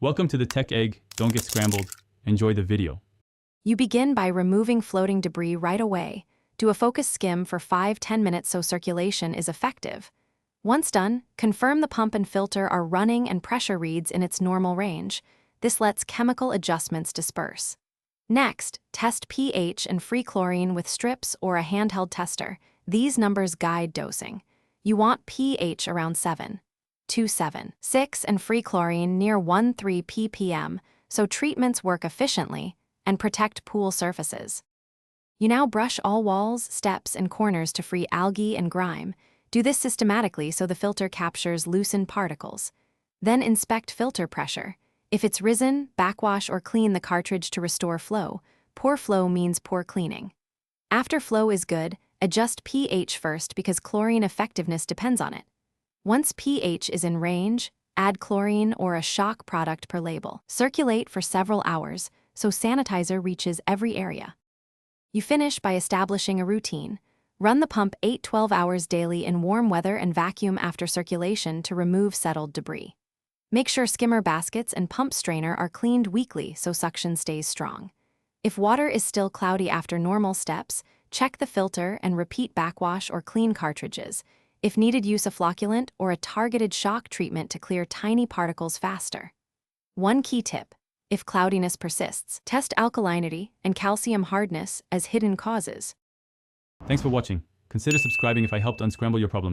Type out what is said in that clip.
Welcome to the Tech Egg. Don't get scrambled. Enjoy the video. You begin by removing floating debris right away. Do a focus skim for 5–10 minutes so circulation is effective. Once done, confirm the pump and filter are running and pressure reads in its normal range. This lets chemical adjustments disperse. Next, test pH and free chlorine with strips or a handheld tester. These numbers guide dosing. You want pH around 7.27.6 and free chlorine near 1.3 ppm, so treatments work efficiently and protect pool surfaces. You now brush all walls, steps, and corners to free algae and grime. Do this systematically so the filter captures loosened particles. Then inspect filter pressure. If it's risen, backwash or clean the cartridge to restore flow. Poor flow means poor cleaning. After flow is good, adjust pH first because chlorine effectiveness depends on it. Once pH is in range, add chlorine or a shock product per label. Circulate for several hours so sanitizer reaches every area. You finish by establishing a routine. Run the pump 8–12 hours daily in warm weather and vacuum after circulation to remove settled debris. Make sure skimmer baskets and pump strainer are cleaned weekly so suction stays strong. If water is still cloudy after normal steps, check the filter and repeat backwash or clean cartridges. If needed, use a flocculant or a targeted shock treatment to clear tiny particles faster. One key tip: if cloudiness persists, test alkalinity and calcium hardness as hidden causes. Thanks for watching. Consider subscribing if I helped unscramble your problems.